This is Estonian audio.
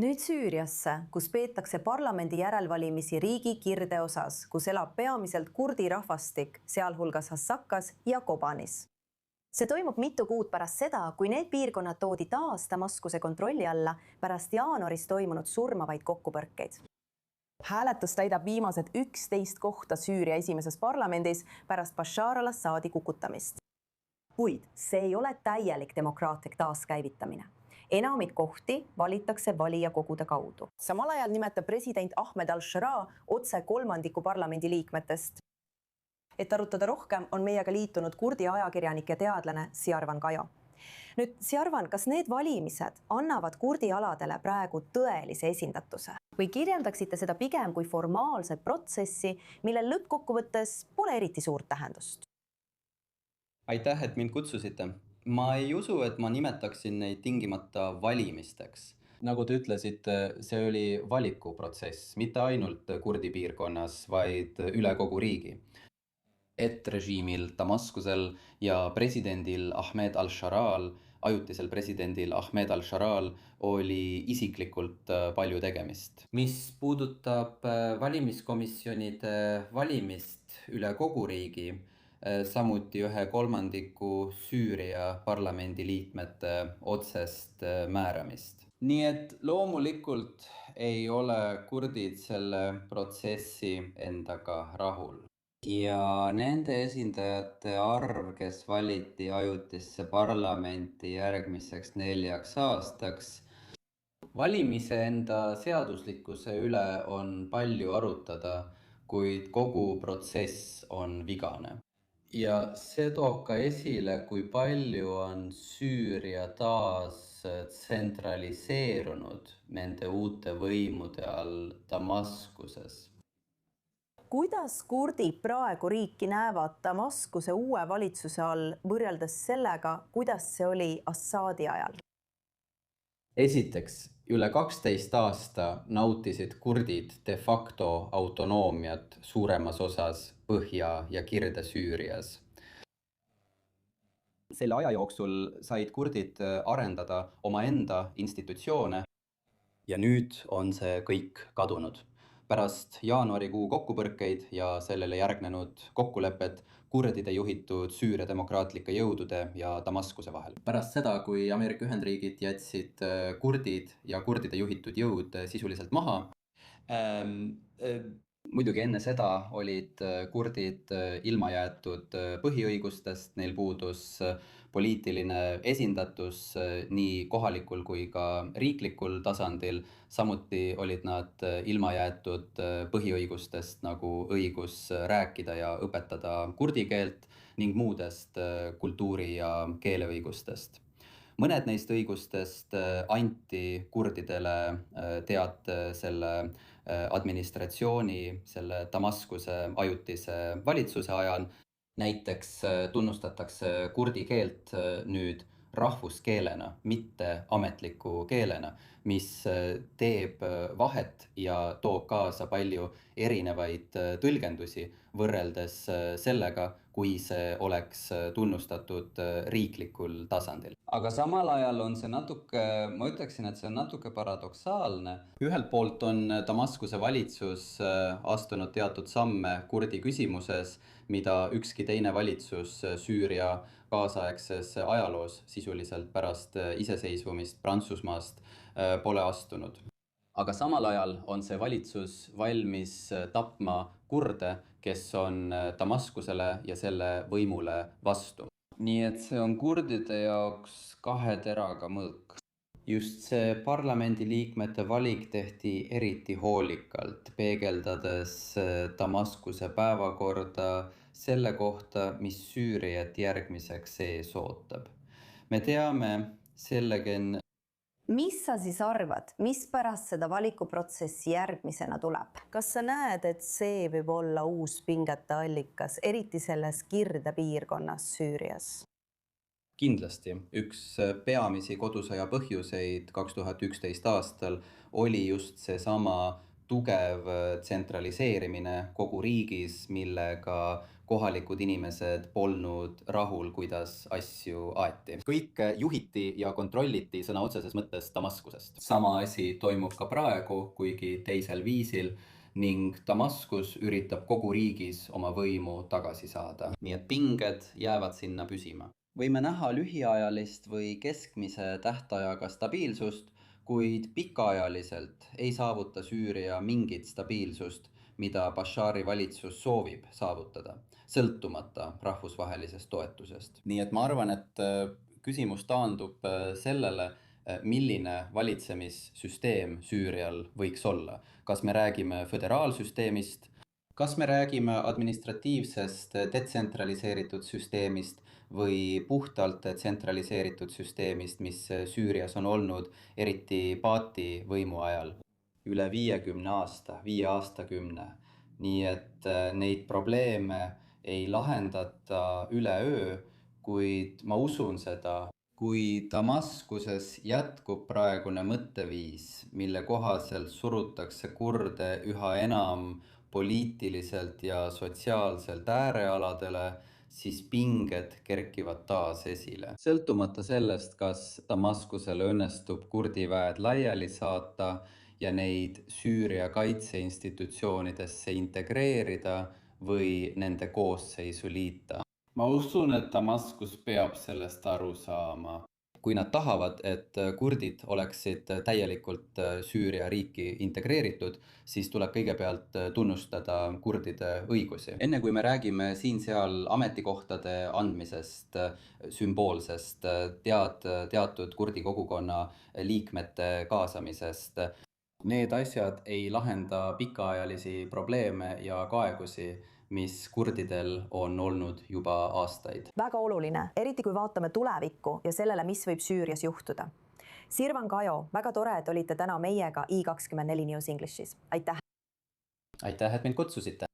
Nüüd Süüriasse, kus peetakse parlamendi järelvalimisi riigi kirdeosas, kus elab peamiselt kurdi rahvastik, sealhulgas Hassakas ja Kobanis. See toimub mitu kuud pärast seda, kui need piirkonnad toodi taas Damaskuse kontrolli alla pärast jaanuaris toimunud surmavaid kokkupõrkeid. Hääletus täidab viimased 11 kohta Süüria esimeses parlamendis pärast Bashar al-Assadi kukutamist. Kuid see ei ole täielik demokraatlik taaskäivitamine. Enamik kohti valitakse valijakogude kaudu. Samal ajal nimetab president Ahmed al-Sharaa otse kolmandiku parlamendi liikmetest. Et arutada rohkem, on meiega liitunud kurdi ajakirjanik ja teadlane Siarvan Kajo. Nüüd, Siarvan, kas need valimised annavad kurdi aladele praegu tõelise esindatuse? Või kirjeldaksite seda pigem kui formaalset protsessi, millel lõppkokkuvõttes pole eriti suurt tähendust? Aitäh, et mind kutsusite. Ma ei usu, et ma nimetaksin neid tingimata valimisteks. Nagu te ütlesite, see oli valikuprotsess, mitte ainult kurdi piirkonnas, vaid üle kogu riigi. Et režiimil Damaskusel ja presidendil Ahmed al-Sharaal, ajutisel presidendil Ahmed al-Sharaal oli isiklikult palju tegemist. Mis puudutab valimiskomisjonide valimist üle kogu riigi, samuti 1/3 Süüria parlamendi liikmete otsest määramist. Nii et loomulikult ei ole kurdid selle protsessi endaga rahul. Ja nende esindajate arv, kes valiti ajutisse parlamenti järgmiseks 4 aastaks. Valimise enda seaduslikkuse üle on palju arutada, kuid kogu protsess on vigane. Ja see toob ka esile, kui palju on Süüria taas tsentraliseerunud nende uute võimude all Damaskuses. Kuidas kurdid praegu riiki näevad Damaskuse uue valitsuse all võrreldes sellega, kuidas see oli Assadi ajal? Esiteks, üle 12 aasta nautisid kurdid de facto autonoomiat suuremas osas Põhja- ja Kirde-Süürias. Selle aja jooksul said kurdid arendada omaenda institutsioone ja nüüd on see kõik kadunud. Pärast jaanuarikuu kokkupõrkeid ja sellele järgnenud kokkulepet kurdide juhitud Süüria demokraatlike jõudude ja Damaskuse vahel. Pärast seda, kui Ameerika Ühendriigid jätsid kurdid ja kurdide juhitud jõud sisuliselt maha, muidugi enne seda olid kurdid ilma jäetud põhiõigustest, neil puudus poliitiline esindatus nii kohalikul kui ka riiklikul tasandil. Samuti olid nad ilma jäetud põhiõigustest nagu õigus rääkida ja õpetada kurdi keelt ning muudest kultuuri- ja keeleõigustest. Mõned neist õigustest anti kurdidele tead selle administratsiooni, selle Damaskuse ajutise valitsuse ajal. Näiteks tunnustatakse kurdi keelt nüüd rahvuskeelena, mitte ametliku keelena, mis teeb vahet ja toob kaasa palju erinevaid tõlgendusi võrreldes sellega, kui see oleks tunnustatud riiklikul tasandil. Aga samal ajal on see ma ütleksin, et see on natuke paradoksaalne. Ühelt poolt on Damaskuse valitsus astunud teatud samme kurdi küsimuses, mida ükski teine valitsus Süüria kaasaegses ajaloos sisuliselt pärast iseseisvumist Prantsusmaast pole astunud. Aga samal ajal on see valitsus valmis tapma kurde, kes on Damaskusele ja selle võimule vastu. Nii et see on kurdide jaoks 2 teraga mõõk. Just see parlamendi liikmete valik tehti eriti hoolikalt, peegeldades Damaskuse päevakorda selle kohta, mis Süüriat järgmiseks ees ootab. Me teame sellega. Mis sa siis arvad, mis pärast seda valikuprotsessi järgmisena tuleb? Kas sa näed, et see võib olla uus pingete allikas, eriti selles kirdepiirkonnas Süürias? Kindlasti. Üks peamisi kodusõja põhjuseid 2011 aastal oli just seesama tugev tsentraliseerimine kogu riigis, millega kohalikud inimesed polnud rahul, kuidas asju aeti. Kõike juhiti ja kontrolliti sõna otseses mõttes Damaskusest. Sama asi toimub ka praegu, kuigi teisel viisil, ning Damaskus üritab kogu riigis oma võimu tagasi saada. Nii et pinged jäävad sinna püsima. Võime näha lühiajalist või keskmise tähtajaga stabiilsust, kuid pikaajaliselt ei saavuta Süüria mingit stabiilsust, mida Bashari valitsus soovib saavutada, sõltumata rahvusvahelisest toetusest. Nii et ma arvan, et küsimus taandub sellele, milline valitsemissüsteem Süürial võiks olla. Kas me räägime föderaalsüsteemist, kas me räägime administratiivsest detsentraliseeritud süsteemist või puhtalt tsentraliseeritud süsteemist, mis Süürias on olnud eriti Baati võimu ajal üle 50 aasta, 5 aastakümne. Nii et neid probleeme ei lahendata üleöö, kuid ma usun seda. Kui Damaskuses jätkub praegune mõtteviis, mille kohaselt surutakse kurde üha enam poliitiliselt ja sotsiaalselt äärealadele, siis pinged kerkivad taas esile. Sõltumata sellest, kas Damaskusele õnnestub kurdiväed laiali saata ja neid Süüria kaitseinstitutsioonidesse integreerida või nende koosseisu liita. Ma usun, et Damaskus peab sellest aru saama. Kui nad tahavad, et kurdid oleksid täielikult Süüria riiki integreeritud, siis tuleb kõigepealt tunnustada kurdide õigusi. Enne kui me räägime siin-seal ametikohtade andmisest, sümboolsest, teatud kurdi kogukonna liikmete kaasamisest, need asjad ei lahenda pikaajalisi probleeme ja kaegusi, mis kurdidel on olnud juba aastaid. Väga oluline, eriti kui vaatame tulevikku ja sellele, mis võib Süürias juhtuda. Sirvan Kajo, väga tore, et olite täna meiega i24 News Englishis. Aitäh! Aitäh, et mind kutsusite!